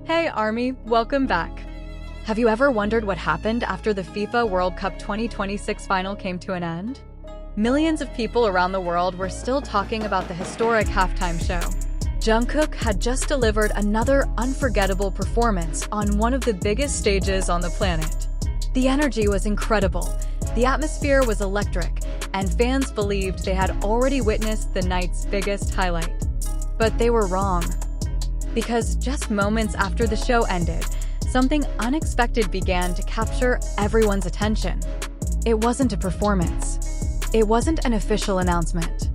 Hey Army, welcome back. Have you ever wondered what happened after the FIFA World Cup 2026 final came to an end? Millions of people around the world were still talking about the historic halftime show. Jungkook had just delivered another unforgettable performance on one of the biggest stages on the planet. The energy was incredible, the atmosphere was electric, and fans believed they had already witnessed the night's biggest highlight. But they were wrong. Because just moments after the show ended, something unexpected began to capture everyone's attention. It wasn't a performance. It wasn't an official announcement.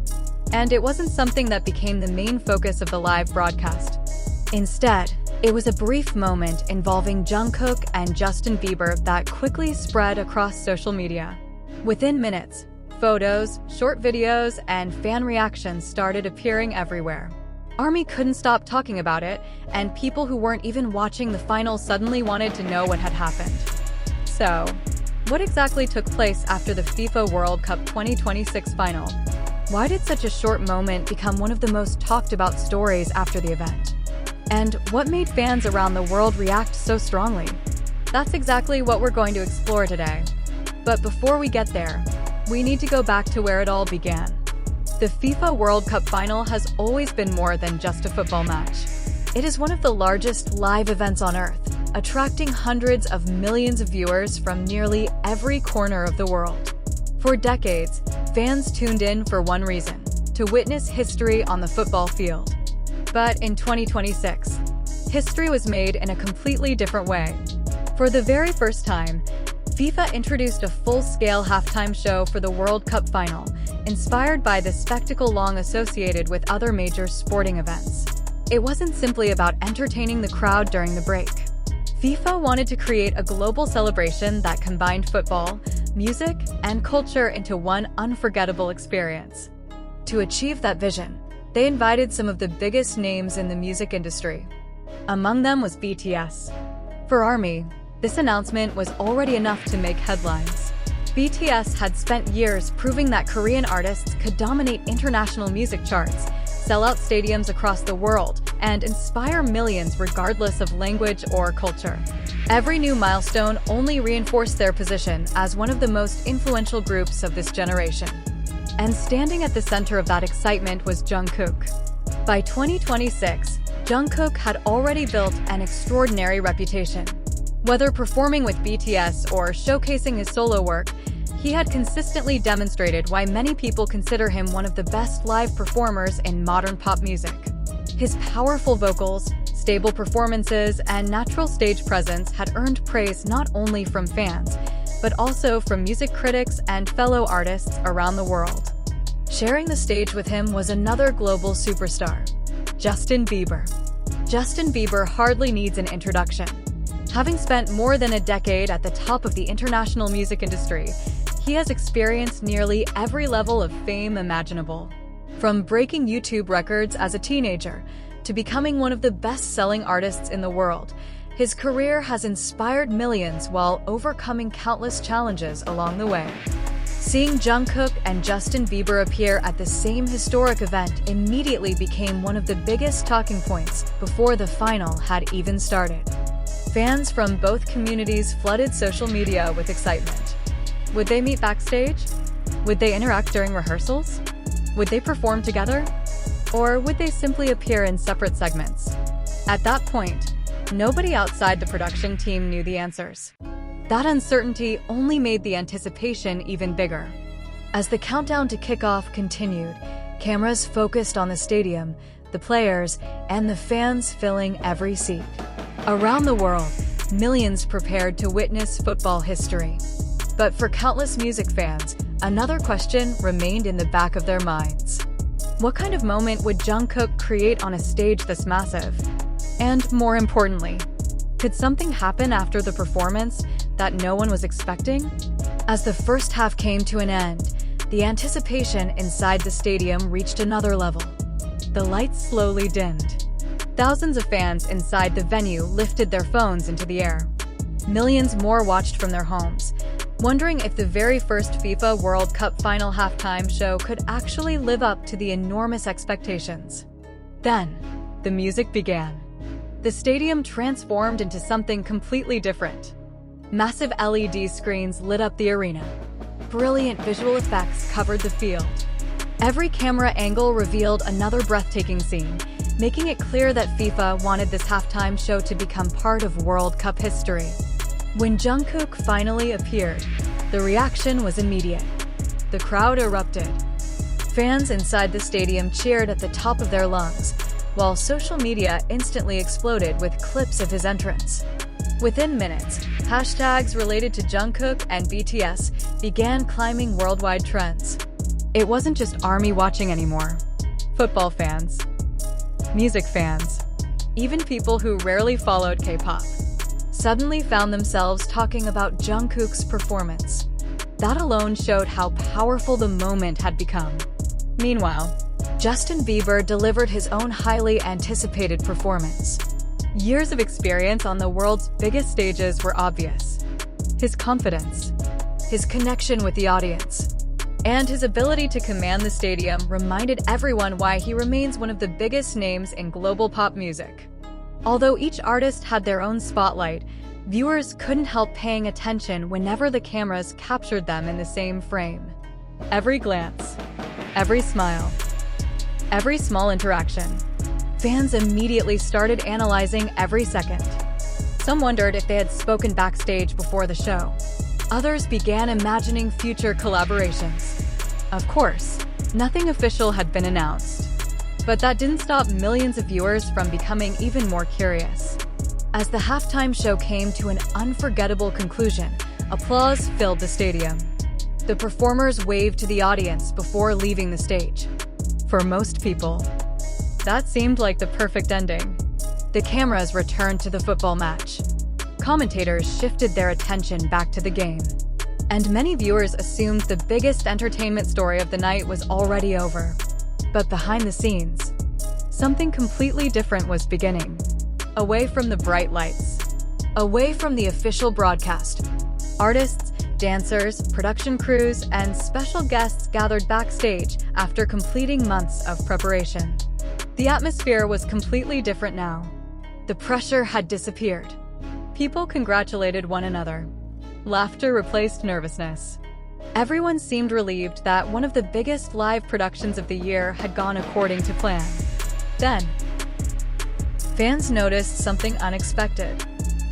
And it wasn't something that became the main focus of the live broadcast. Instead, it was a brief moment involving Jungkook and Justin Bieber that quickly spread across social media. Within minutes, photos, short videos, and fan reactions started appearing everywhere. Army couldn't stop talking about it, and people who weren't even watching the final suddenly wanted to know what had happened. So, what exactly took place after the FIFA World Cup 2026 final? Why did such a short moment become one of the most talked about stories after the event? And what made fans around the world react so strongly? That's exactly what we're going to explore today. But before we get there, we need to go back to where it all began. The FIFA World Cup Final has always been more than just a football match. It is one of the largest live events on Earth, attracting hundreds of millions of viewers from nearly every corner of the world. For decades, fans tuned in for one reason: to witness history on the football field. But in 2026, history was made in a completely different way. For the very first time, FIFA introduced a full-scale halftime show for the World Cup Final, inspired by the spectacle long associated with other major sporting events. It wasn't simply about entertaining the crowd during the break. FIFA wanted to create a global celebration that combined football, music, and culture into one unforgettable experience. To achieve that vision, they invited some of the biggest names in the music industry. Among them was BTS. For ARMY, this announcement was already enough to make headlines. BTS had spent years proving that Korean artists could dominate international music charts, sell out stadiums across the world, and inspire millions regardless of language or culture. Every new milestone only reinforced their position as one of the most influential groups of this generation. And standing at the center of that excitement was Jungkook. By 2026, Jungkook had already built an extraordinary reputation. Whether performing with BTS or showcasing his solo work, he had consistently demonstrated why many people consider him one of the best live performers in modern pop music. His powerful vocals, stable performances, and natural stage presence had earned praise not only from fans, but also from music critics and fellow artists around the world. Sharing the stage with him was another global superstar, Justin Bieber. Justin Bieber hardly needs an introduction. Having spent more than a decade at the top of the international music industry, he has experienced nearly every level of fame imaginable. From breaking YouTube records as a teenager to becoming one of the best-selling artists in the world, his career has inspired millions while overcoming countless challenges along the way. Seeing Jungkook and Justin Bieber appear at the same historic event immediately became one of the biggest talking points before the final had even started. Fans from both communities flooded social media with excitement. Would they meet backstage? Would they interact during rehearsals? Would they perform together? Or would they simply appear in separate segments? At that point, nobody outside the production team knew the answers. That uncertainty only made the anticipation even bigger. As the countdown to kickoff continued, cameras focused on the stadium, the players, and the fans filling every seat. Around the world, millions prepared to witness football history. But for countless music fans, another question remained in the back of their minds. What kind of moment would Jungkook create on a stage this massive? And more importantly, could something happen after the performance that no one was expecting? As the first half came to an end, the anticipation inside the stadium reached another level. The lights slowly dimmed. Thousands of fans inside the venue lifted their phones into the air. Millions more watched from their homes, wondering if the very first FIFA World Cup Final halftime show could actually live up to the enormous expectations. Then, the music began. the stadium transformed into something completely different. Massive LED screens lit up the arena. Brilliant visual effects covered the field. Every camera angle revealed another breathtaking scene, making it clear that FIFA wanted this halftime show to become part of World Cup history. When Jungkook finally appeared, the reaction was immediate. The crowd erupted. Fans inside the stadium cheered at the top of their lungs, while social media instantly exploded with clips of his entrance. Within minutes, hashtags related to Jungkook and BTS began climbing worldwide trends. It wasn't just ARMY watching anymore. Football fans, music fans, even people who rarely followed K-pop suddenly found themselves talking about Jungkook's performance. That alone showed how powerful the moment had become. Meanwhile, Justin Bieber delivered his own highly anticipated performance. Years of experience on the world's biggest stages were obvious. His confidence, his connection with the audience, and his ability to command the stadium reminded everyone why he remains one of the biggest names in global pop music. Although each artist had their own spotlight, viewers couldn't help paying attention whenever the cameras captured them in the same frame. Every glance, every smile, every small interaction. Fans immediately started analyzing every second. Some wondered if they had spoken backstage before the show. Others began imagining future collaborations. Of course, nothing official had been announced. But that didn't stop millions of viewers from becoming even more curious. As the halftime show came to an unforgettable conclusion, applause filled the stadium. The performers waved to the audience before leaving the stage. For most people, that seemed like the perfect ending. The cameras returned to the football match. Commentators shifted their attention back to the game. And many viewers assumed the biggest entertainment story of the night was already over. But behind the scenes, something completely different was beginning. Away from the bright lights, away from the official broadcast, artists, dancers, production crews, and special guests gathered backstage after completing months of preparation. The atmosphere was completely different now. The pressure had disappeared. People congratulated one another. Laughter replaced nervousness. Everyone seemed relieved that one of the biggest live productions of the year had gone according to plan. Then, fans noticed something unexpected.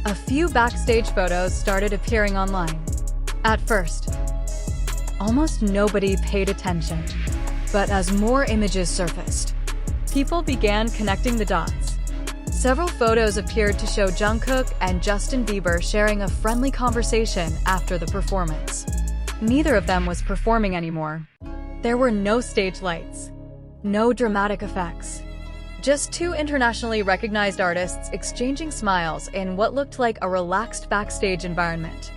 A few backstage photos started appearing online. At first, almost nobody paid attention. But as more images surfaced, people began connecting the dots. Several photos appeared to show Jungkook and Justin Bieber sharing a friendly conversation after the performance. Neither of them was performing anymore. There were no stage lights, no dramatic effects. Just two internationally recognized artists exchanging smiles in what looked like a relaxed backstage environment.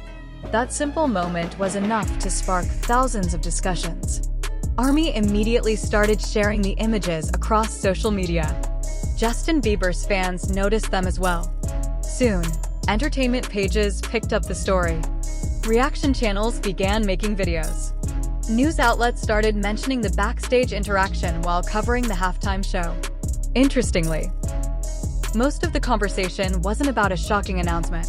That simple moment was enough to spark thousands of discussions. ARMY immediately started sharing the images across social media. Justin Bieber's fans noticed them as well. Soon, entertainment pages picked up the story. Reaction channels began making videos. News outlets started mentioning the backstage interaction while covering the halftime show. Interestingly, most of the conversation wasn't about a shocking announcement.